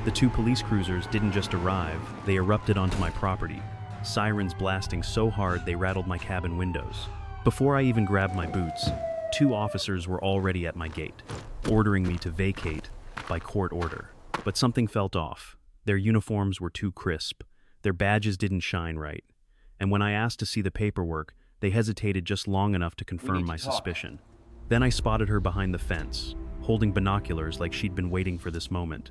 The two police cruisers didn't just arrive, they erupted onto my property, sirens blasting so hard they rattled my cabin windows. Before I even grabbed my boots, two officers were already at my gate, ordering me to vacate by court order. But something felt off. Their uniforms were too crisp, their badges didn't shine right, and when I asked to see the paperwork, they hesitated just long enough to confirm my suspicion. Then I spotted her behind the fence, holding binoculars like she'd been waiting for this moment.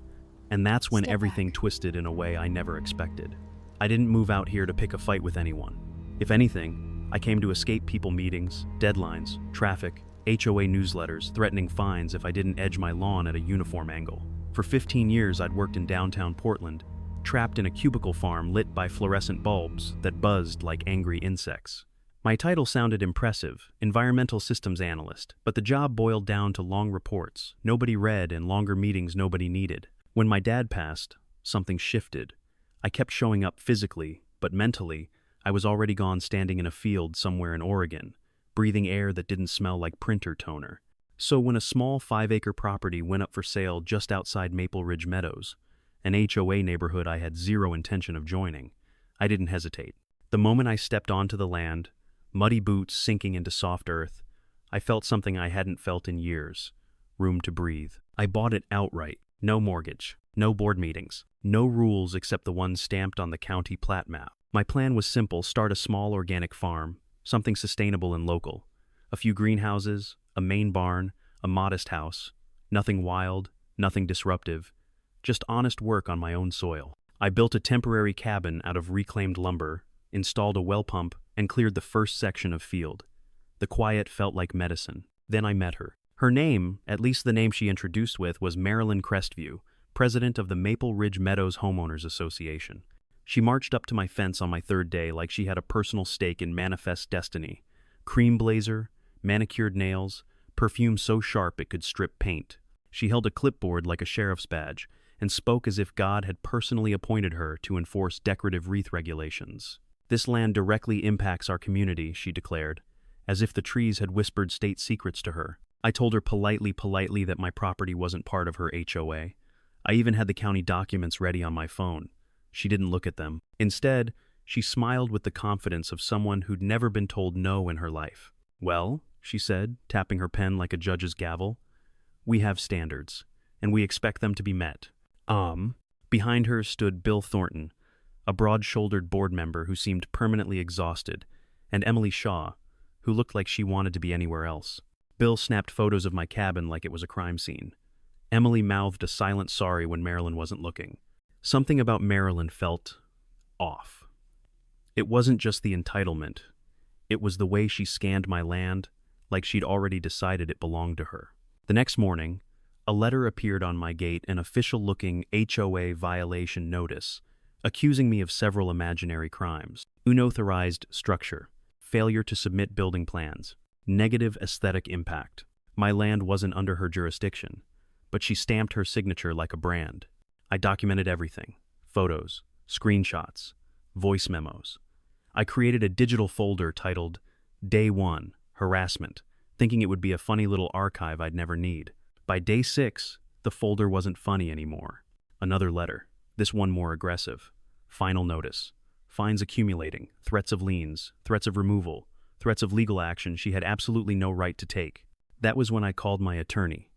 And that's when everything twisted in a way I never expected. I didn't move out here to pick a fight with anyone. If anything, I came to escape people meetings, deadlines, traffic, HOA newsletters threatening fines if I didn't edge my lawn at a uniform angle. For 15 years I'd worked in downtown Portland, trapped in a cubicle farm lit by fluorescent bulbs that buzzed like angry insects. My title sounded impressive, environmental systems analyst, but the job boiled down to long reports nobody read and longer meetings nobody needed. When my dad passed, something shifted. I kept showing up physically, but mentally, I was already gone standing in a field somewhere in Oregon, breathing air that didn't smell like printer toner. So when a small 5-acre property went up for sale just outside Maple Ridge Meadows, an HOA neighborhood I had zero intention of joining, I didn't hesitate. The moment I stepped onto the land, muddy boots sinking into soft earth, I felt something I hadn't felt in years: room to breathe. I bought it outright. No mortgage, no board meetings, no rules except the ones stamped on the county plat map. My plan was simple: start a small organic farm, something sustainable and local. A few greenhouses, a main barn, a modest house. Nothing wild, nothing disruptive, just honest work on my own soil. I built a temporary cabin out of reclaimed lumber, installed a well pump, and cleared the first section of field. The quiet felt like medicine. Then I met her. Her name, at least the name she introduced with, was Marilyn Crestview, president of the Maple Ridge Meadows Homeowners Association. She marched up to my fence on my third day like she had a personal stake in manifest destiny. Cream blazer, manicured nails, perfume so sharp it could strip paint. She held a clipboard like a sheriff's badge and spoke as if God had personally appointed her to enforce decorative wreath regulations. "This land directly impacts our community," she declared, as if the trees had whispered state secrets to her. I told her politely that my property wasn't part of her HOA. I even had the county documents ready on my phone. She didn't look at them. Instead, she smiled with the confidence of someone who'd never been told no in her life. "Well," she said, tapping her pen like a judge's gavel, "we have standards, and we expect them to be met." Behind her stood Bill Thornton, a broad-shouldered board member who seemed permanently exhausted, and Emily Shaw, who looked like she wanted to be anywhere else. Bill snapped photos of my cabin like it was a crime scene. Emily mouthed a silent sorry when Marilyn wasn't looking. Something about Marilyn felt off. It wasn't just the entitlement. It was the way she scanned my land, like she'd already decided it belonged to her. The next morning, a letter appeared on my gate, an official-looking HOA violation notice, accusing me of several imaginary crimes: unauthorized structure, failure to submit building plans, negative aesthetic impact. My land wasn't under her jurisdiction, but she stamped her signature like a brand. I documented everything: photos, screenshots, voice memos. I created a digital folder titled Day 1, Harassment, thinking it would be a funny little archive I'd never need. By day 6, the folder wasn't funny anymore. Another letter, this one more aggressive. Final notice. Fines accumulating, threats of liens, threats of removal, threats of legal action she had absolutely no right to take. That was when I called my attorney,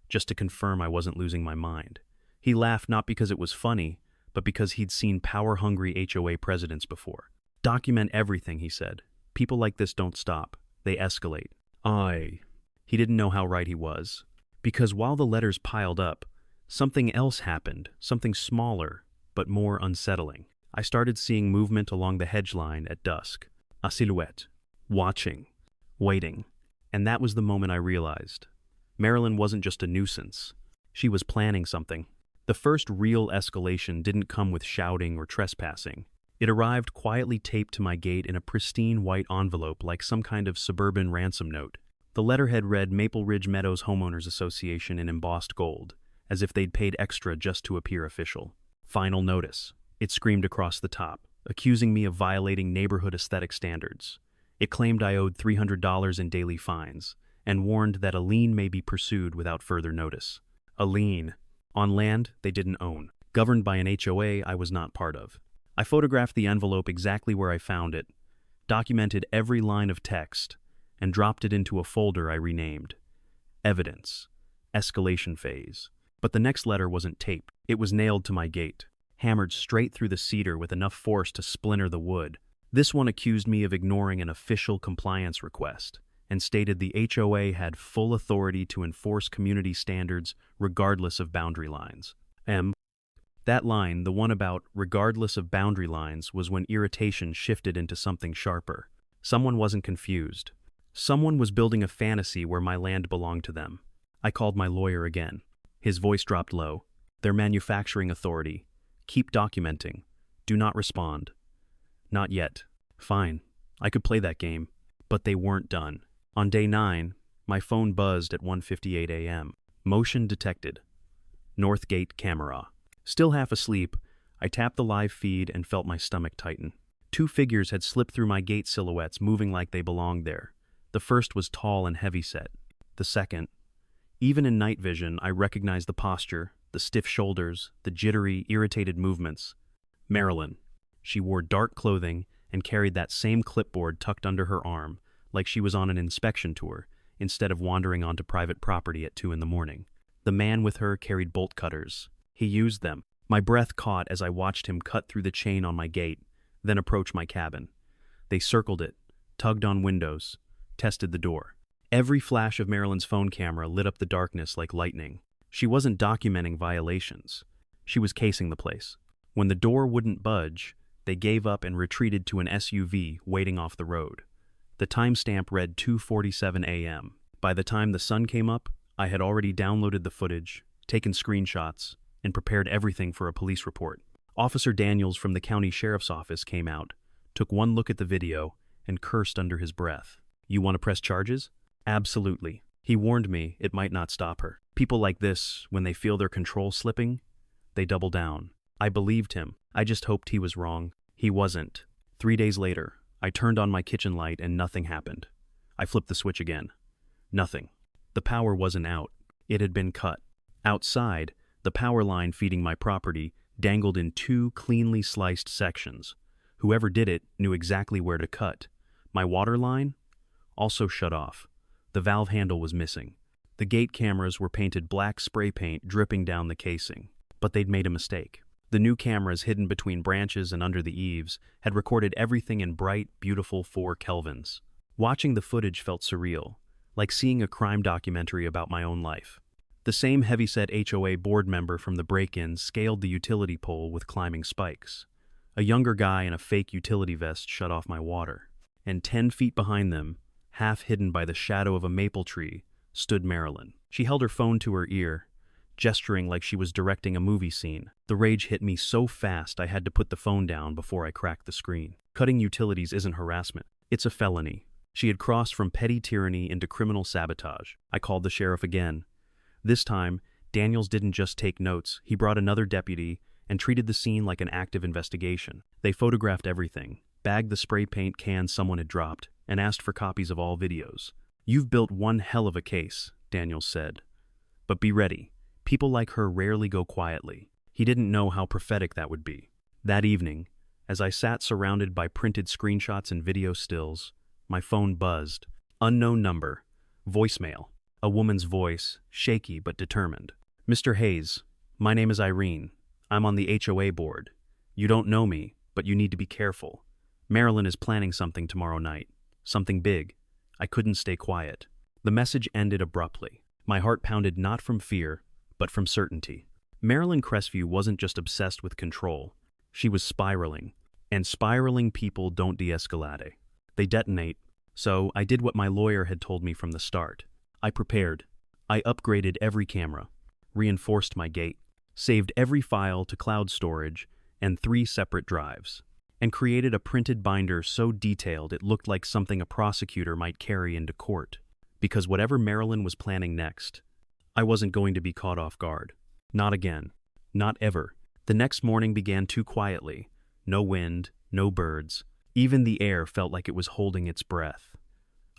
just to confirm I wasn't losing my mind. He laughed not because it was funny, but because he'd seen power-hungry HOA presidents before. "Document everything," he said. "People like this don't stop. They escalate." He didn't know how right he was. Because while the letters piled up, something else happened, something smaller, but more unsettling. I started seeing movement along the hedge line at dusk. A silhouette. Watching. Waiting. And that was the moment I realized Marilyn wasn't just a nuisance. She was planning something. The first real escalation didn't come with shouting or trespassing. It arrived quietly taped to my gate in a pristine white envelope like some kind of suburban ransom note. The letterhead read Maple Ridge Meadows Homeowners Association in embossed gold, as if they'd paid extra just to appear official. Final notice. It screamed across the top, accusing me of violating neighborhood aesthetic standards. It claimed I owed $300 in daily fines, and warned that a lien may be pursued without further notice. A lien on land they didn't own. governed by an HOA I was not part of. I photographed the envelope exactly where I found it, documented every line of text, and dropped it into a folder I renamed Evidence, Escalation Phase. But the next letter wasn't taped. It was nailed to my gate, hammered straight through the cedar with enough force to splinter the wood. This one accused me of ignoring an official compliance request and stated the HOA had full authority to enforce community standards regardless of boundary lines. That line, the one about regardless of boundary lines, was when irritation shifted into something sharper. Someone wasn't confused. Someone was building a fantasy where my land belonged to them. I called my lawyer again. His voice dropped low. Their manufacturing authority. Keep documenting. Do not respond. Not yet. Fine. I could play that game. But they weren't done. On day 9, my phone buzzed at 1:58 a.m. Motion detected. Northgate camera. Still half asleep, I tapped the live feed and felt my stomach tighten. 2 figures had slipped through my gate silhouettes, moving like they belonged there. The first was tall and heavy-set. The second, even in night vision, I recognized the posture, the stiff shoulders, the jittery, irritated movements. Marilyn. She wore dark clothing and carried that same clipboard tucked under her arm, like she was on an inspection tour, instead of wandering onto private property at 2 in the morning. The man with her carried bolt cutters. He used them. My breath caught as I watched him cut through the chain on my gate, then approach my cabin. They circled it, tugged on windows, tested the door. Every flash of Marilyn's phone camera lit up the darkness like lightning. She wasn't documenting violations. She was casing the place. When the door wouldn't budge, they gave up and retreated to an SUV waiting off the road. The timestamp read 2:47 a.m. By the time the sun came up, I had already downloaded the footage, taken screenshots, and prepared everything for a police report. Officer Daniels from the county sheriff's office came out, took one look at the video, and cursed under his breath. You want to press charges? Absolutely. He warned me it might not stop her. People like this, when they feel their control slipping, they double down. I believed him. I just hoped he was wrong. He wasn't. 3 days later, I turned on my kitchen light and nothing happened. I flipped the switch again. Nothing. The power wasn't out. It had been cut. Outside, the power line feeding my property dangled in 2 cleanly sliced sections. Whoever did it knew exactly where to cut. My water line also shut off. The valve handle was missing. The gate cameras were painted black spray paint dripping down the casing. But they'd made a mistake. The new cameras hidden between branches and under the eaves had recorded everything in bright, beautiful 4 kelvins. Watching the footage felt surreal, like seeing a crime documentary about my own life. The same heavyset HOA board member from the break-in scaled the utility pole with climbing spikes. A younger guy in a fake utility vest shut off my water. And 10 feet behind them, half hidden by the shadow of a maple tree, stood Marilyn. She held her phone to her ear, gesturing like she was directing a movie scene. The rage hit me so fast I had to put the phone down before I cracked the screen. Cutting utilities isn't harassment. It's a felony. She had crossed from petty tyranny into criminal sabotage. I called the sheriff again. This time, Daniels didn't just take notes. He brought another deputy and treated the scene like an active investigation. They photographed everything, bagged the spray paint cans someone had dropped, and asked for copies of all videos. You've built one hell of a case, Daniels said. But be ready. People like her rarely go quietly. He didn't know how prophetic that would be. That evening, as I sat surrounded by printed screenshots and video stills, my phone buzzed. Unknown number. Voicemail. A woman's voice, shaky but determined. Mr. Hayes, my name is Irene. I'm on the HOA board. You don't know me, but you need to be careful. Marilyn is planning something tomorrow night. Something big. I couldn't stay quiet. The message ended abruptly. My heart pounded not from fear, but from certainty. Marilyn Crestview wasn't just obsessed with control. She was spiraling. And spiraling people don't de-escalate. They detonate. So I did what my lawyer had told me from the start. I prepared. I upgraded every camera, reinforced my gate, saved every file to cloud storage and 3 separate drives, and created a printed binder so detailed it looked like something a prosecutor might carry into court. Because whatever Marilyn was planning next, I wasn't going to be caught off guard. Not again. Not ever. The next morning began too quietly. No wind, no birds. Even the air felt like it was holding its breath.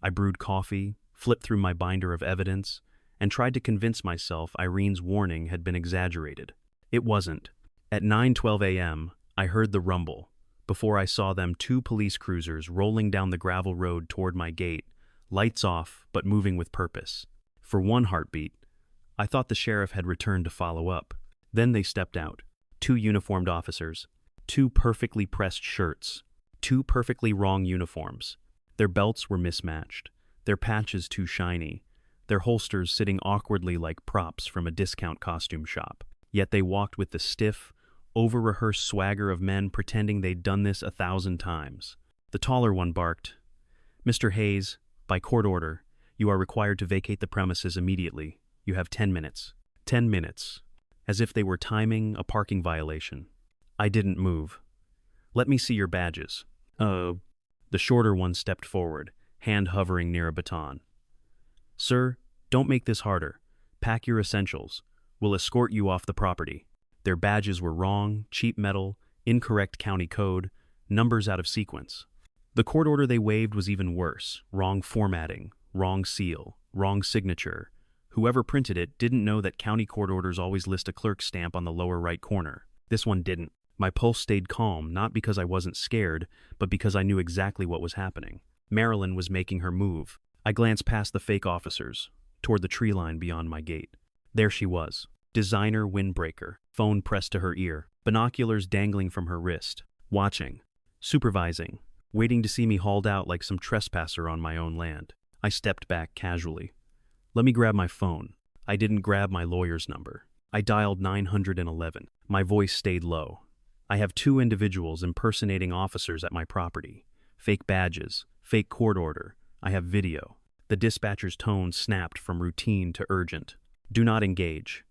I brewed coffee, flipped through my binder of evidence, and tried to convince myself Irene's warning had been exaggerated. It wasn't. At 9:12 a.m., I heard the rumble. Before I saw them, two police cruisers rolling down the gravel road toward my gate, lights off, but moving with purpose. For one heartbeat, I thought the sheriff had returned to follow up. Then they stepped out. Two uniformed officers, two perfectly pressed shirts, two perfectly wrong uniforms. Their belts were mismatched, their patches too shiny, their holsters sitting awkwardly like props from a discount costume shop. Yet they walked with the stiff, over-rehearsed swagger of men pretending they'd done this 1,000 times. The taller one barked, "Mr. Hayes, by court order, you are required to vacate the premises immediately. You have 10 minutes. 10 minutes. As if they were timing a parking violation. I didn't move. "Let me see your badges." The shorter one stepped forward, hand hovering near a baton. "Sir, don't make this harder. Pack your essentials. We'll escort you off the property." Their badges were wrong, cheap metal, incorrect county code, numbers out of sequence. The court order they waved was even worse. Wrong formatting, wrong seal, wrong signature. Whoever printed it didn't know that county court orders always list a clerk's stamp on the lower right corner. This one didn't. My pulse stayed calm, not because I wasn't scared, but because I knew exactly what was happening. Marilyn was making her move. I glanced past the fake officers, toward the tree line beyond my gate. There she was. Designer windbreaker, phone pressed to her ear, binoculars dangling from her wrist, watching, supervising, waiting to see me hauled out like some trespasser on my own land. I stepped back casually. "Let me grab my phone." I didn't grab my lawyer's number. I dialed 911. My voice stayed low. "I have two individuals impersonating officers at my property. Fake badges, fake court order. I have video." The dispatcher's tone snapped from routine to urgent. "Do not engage.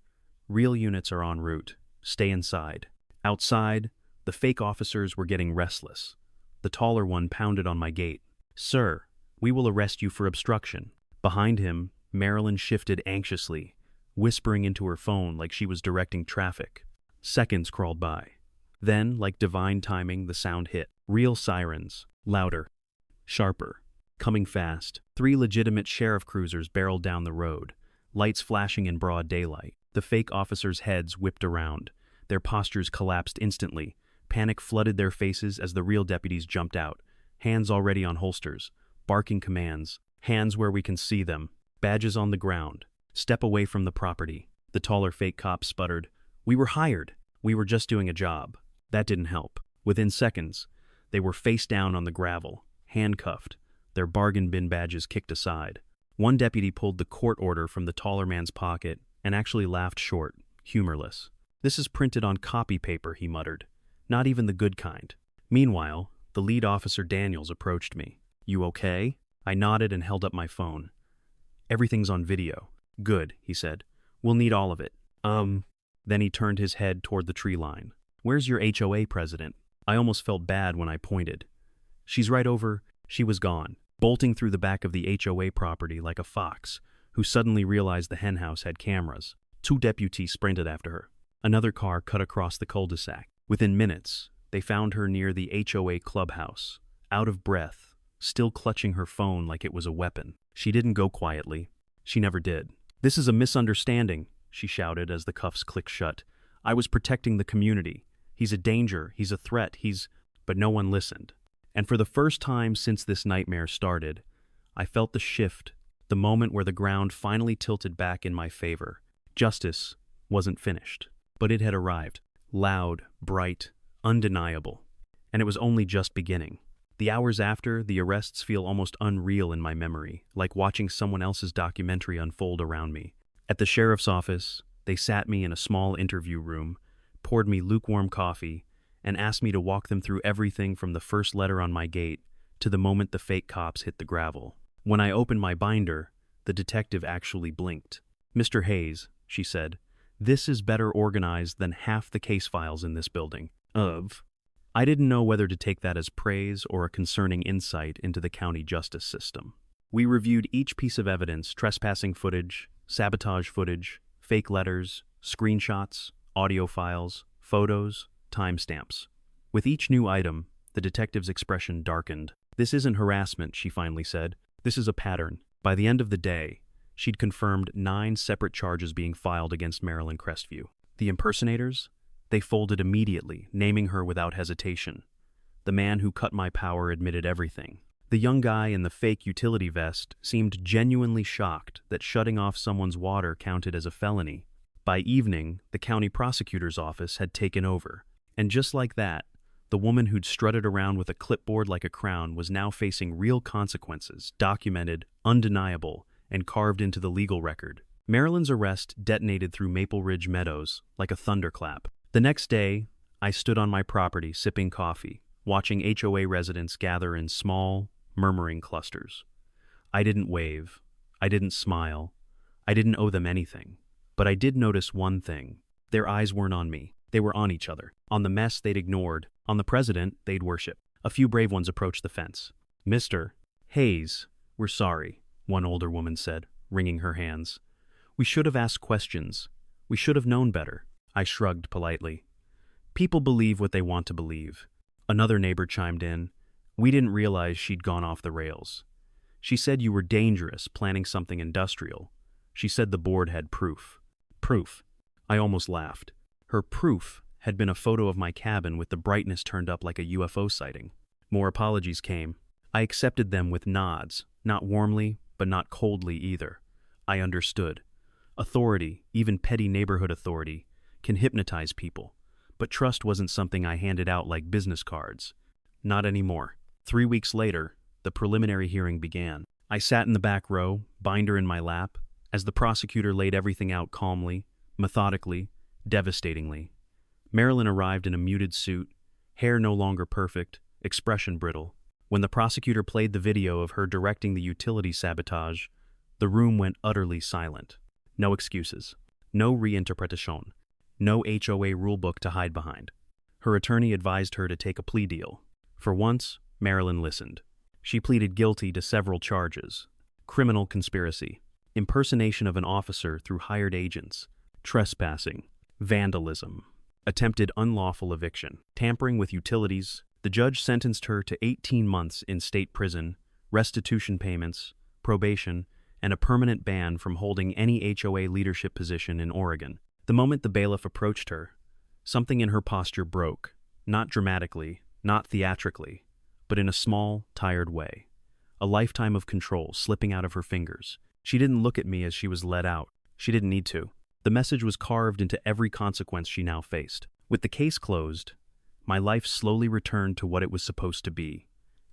Real units are en route. Stay inside." Outside, the fake officers were getting restless. The taller one pounded on my gate. "Sir, we will arrest you for obstruction." Behind him, Marilyn shifted anxiously, whispering into her phone like she was directing traffic. Seconds crawled by. Then, like divine timing, the sound hit. Real sirens, louder, sharper, coming fast. 3 legitimate sheriff cruisers barreled down the road, lights flashing in broad daylight. The fake officers' heads whipped around. Their postures collapsed instantly. Panic flooded their faces as the real deputies jumped out, hands already on holsters, barking commands. "Hands where we can see them. Badges on the ground. Step away from the property." The taller fake cop sputtered, "We were hired. We were just doing a job." That didn't help. Within seconds, they were face down on the gravel, handcuffed, their bargain bin badges kicked aside. One deputy pulled the court order from the taller man's pocket and actually laughed short, humorless. "This is printed on copy paper," he muttered. "Not even the good kind." Meanwhile, the lead officer Daniels approached me. "You okay?" I nodded and held up my phone. "Everything's on video." "Good," he said. "We'll need all of it." Then he turned his head toward the tree line. "Where's your HOA president?" I almost felt bad when I pointed. "She's right over." She was gone, bolting through the back of the HOA property like a fox, who suddenly realized the henhouse had cameras. 2 deputies sprinted after her. Another car cut across the cul-de-sac. Within minutes, they found her near the HOA clubhouse, out of breath, still clutching her phone like it was a weapon. She didn't go quietly. She never did. "This is a misunderstanding," she shouted as the cuffs clicked shut. "I was protecting the community. He's a danger. He's a threat. But no one listened. And for the first time since this nightmare started, I felt the shift, the moment where the ground finally tilted back in my favor. Justice wasn't finished, but it had arrived. Loud, bright, undeniable. And it was only just beginning. The hours after, the arrests feel almost unreal in my memory, like watching someone else's documentary unfold around me. At the sheriff's office, they sat me in a small interview room, poured me lukewarm coffee, and asked me to walk them through everything from the first letter on my gate to the moment the fake cops hit the gravel. When I opened my binder, the detective actually blinked. "Mr. Hayes," she said, "this is better organized than half the case files in this building." I didn't know whether to take that as praise or a concerning insight into the county justice system. We reviewed each piece of evidence: trespassing footage, sabotage footage, fake letters, screenshots, audio files, photos, timestamps. With each new item, the detective's expression darkened. "This isn't harassment," she finally said. "This is a pattern." By the end of the day, she'd confirmed 9 separate charges being filed against Marilyn Crestview. The impersonators? They folded immediately, naming her without hesitation. The man who cut my power admitted everything. The young guy in the fake utility vest seemed genuinely shocked that shutting off someone's water counted as a felony. By evening, the county prosecutor's office had taken over. And just like that, the woman who'd strutted around with a clipboard like a crown was now facing real consequences, documented, undeniable, and carved into the legal record. Marilyn's arrest detonated through Maple Ridge Meadows like a thunderclap. The next day, I stood on my property sipping coffee, watching HOA residents gather in small, murmuring clusters. I didn't wave. I didn't smile. I didn't owe them anything. But I did notice one thing. Their eyes weren't on me. They were on each other. On the mess they'd ignored. On the president they'd worshipped. A few brave ones approached the fence. "Mr. Hayes, we're sorry," one older woman said, wringing her hands. "We should have asked questions. We should have known better." I shrugged politely. People believe what they want to believe. Another neighbor chimed in. "We didn't realize she'd gone off the rails. She said you were dangerous, planning something industrial. She said the board had proof." Proof. I almost laughed. Her proof had been a photo of my cabin with the brightness turned up like a UFO sighting. More apologies came. I accepted them with nods, not warmly, but not coldly either. I understood. Authority, even petty neighborhood authority, can hypnotize people, but trust wasn't something I handed out like business cards. Not anymore. 3 weeks later, the preliminary hearing began. I sat in the back row, binder in my lap, as the prosecutor laid everything out calmly, methodically, devastatingly. Marilyn arrived in a muted suit, hair no longer perfect, expression brittle. When the prosecutor played the video of her directing the utility sabotage, the room went utterly silent. No excuses. No reinterpretation. No HOA rulebook to hide behind. Her attorney advised her to take a plea deal. For once, Marilyn listened. She pleaded guilty to several charges: criminal conspiracy, impersonation of an officer through hired agents, trespassing, vandalism, attempted unlawful eviction, tampering with utilities. The judge sentenced her to 18 months in state prison, restitution payments, probation, and a permanent ban from holding any HOA leadership position in Oregon. The moment the bailiff approached her, something in her posture broke, not dramatically, not theatrically, but in a small, tired way. A lifetime of control slipping out of her fingers. She didn't look at me as she was led out. She didn't need to. The message was carved into every consequence she now faced. With the case closed, my life slowly returned to what it was supposed to be.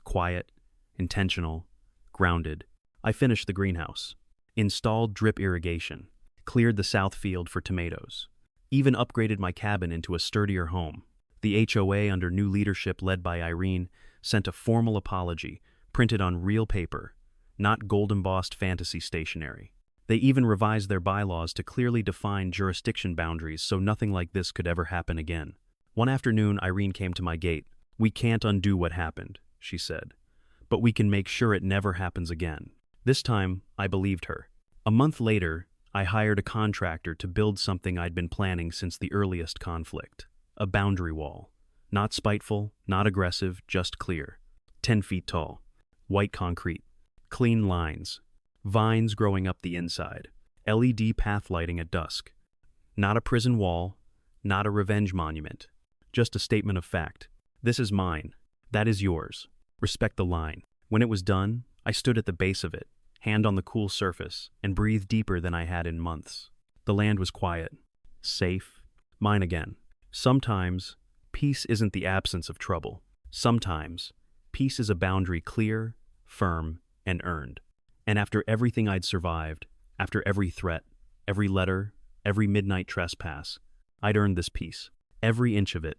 Quiet, intentional, grounded. I finished the greenhouse, installed drip irrigation, cleared the south field for tomatoes, even upgraded my cabin into a sturdier home. The HOA, under new leadership led by Irene, sent a formal apology, printed on real paper, not gold-embossed fantasy stationery. They even revised their bylaws to clearly define jurisdiction boundaries so nothing like this could ever happen again. One afternoon, Irene came to my gate. "We can't undo what happened," she said, "but we can make sure it never happens again." This time, I believed her. A month later, I hired a contractor to build something I'd been planning since the earliest conflict. A boundary wall. Not spiteful, not aggressive, just clear. 10 feet tall. White concrete. Clean lines. Vines growing up the inside. LED path lighting at dusk. Not a prison wall. Not a revenge monument. Just a statement of fact. This is mine. That is yours. Respect the line. When it was done, I stood at the base of it, hand on the cool surface, and breathed deeper than I had in months. The land was quiet. Safe. Mine again. Sometimes, peace isn't the absence of trouble. Sometimes, peace is a boundary clear, firm, and earned. And after everything I'd survived, after every threat, every letter, every midnight trespass, I'd earned this peace. Every inch of it.